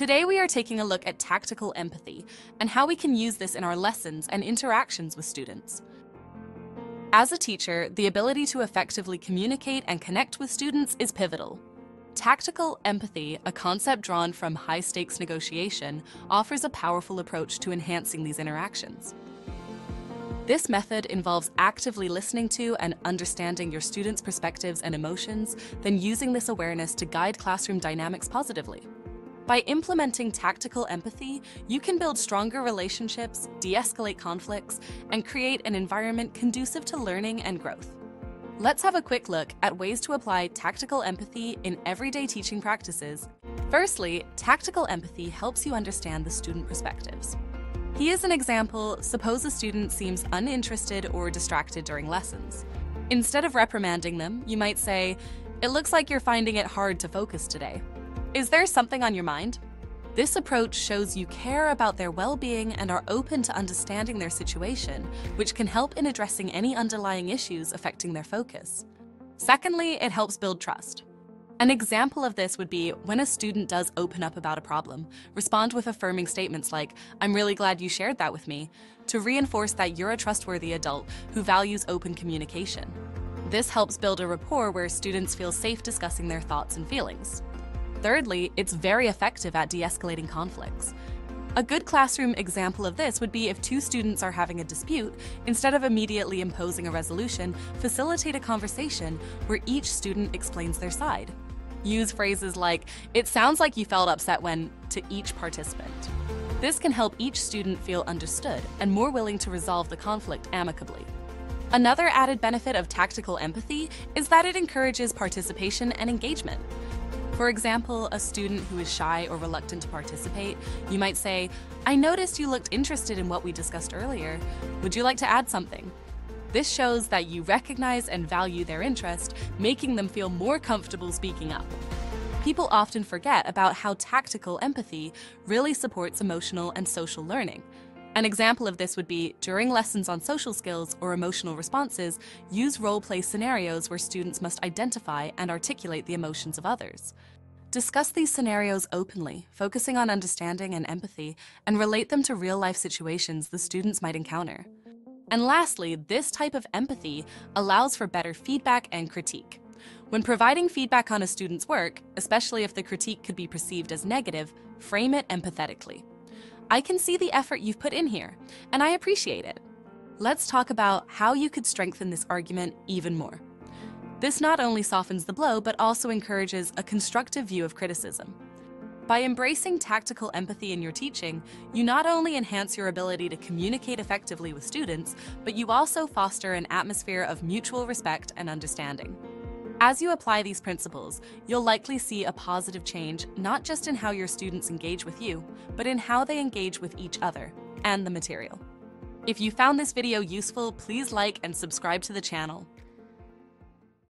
Today we are taking a look at tactical empathy and how we can use this in our lessons and interactions with students. As a teacher, the ability to effectively communicate and connect with students is pivotal. Tactical empathy, a concept drawn from high-stakes negotiation, offers a powerful approach to enhancing these interactions. This method involves actively listening to and understanding your students' perspectives and emotions, then using this awareness to guide classroom dynamics positively. By implementing tactical empathy, you can build stronger relationships, de-escalate conflicts, and create an environment conducive to learning and growth. Let's have a quick look at ways to apply tactical empathy in everyday teaching practices. Firstly, tactical empathy helps you understand the student perspectives. Here's an example. Suppose a student seems uninterested or distracted during lessons. Instead of reprimanding them, you might say, "It looks like you're finding it hard to focus today. Is there something on your mind?" This approach shows you care about their well-being and are open to understanding their situation, which can help in addressing any underlying issues affecting their focus. Secondly, it helps build trust. An example of this would be when a student does open up about a problem, respond with affirming statements like, "I'm really glad you shared that with me," to reinforce that you're a trustworthy adult who values open communication. This helps build a rapport where students feel safe discussing their thoughts and feelings. Thirdly, it's very effective at de-escalating conflicts. A good classroom example of this would be if two students are having a dispute, instead of immediately imposing a resolution, facilitate a conversation where each student explains their side. Use phrases like, "It sounds like you felt upset when," to each participant. This can help each student feel understood and more willing to resolve the conflict amicably. Another added benefit of tactical empathy is that it encourages participation and engagement. For example, a student who is shy or reluctant to participate, you might say, "I noticed you looked interested in what we discussed earlier. Would you like to add something?" This shows that you recognize and value their interest, making them feel more comfortable speaking up. People often forget about how tactical empathy really supports emotional and social learning. An example of this would be, during lessons on social skills or emotional responses, use role-play scenarios where students must identify and articulate the emotions of others. Discuss these scenarios openly, focusing on understanding and empathy, and relate them to real-life situations the students might encounter. And lastly, this type of empathy allows for better feedback and critique. When providing feedback on a student's work, especially if the critique could be perceived as negative, frame it empathetically. "I can see the effort you've put in here, and I appreciate it." Let's talk about how you could strengthen this argument even more. This not only softens the blow, but also encourages a constructive view of criticism. By embracing tactical empathy in your teaching, you not only enhance your ability to communicate effectively with students, but you also foster an atmosphere of mutual respect and understanding. As you apply these principles, you'll likely see a positive change not just in how your students engage with you, but in how they engage with each other and the material. If you found this video useful, please like and subscribe to the channel.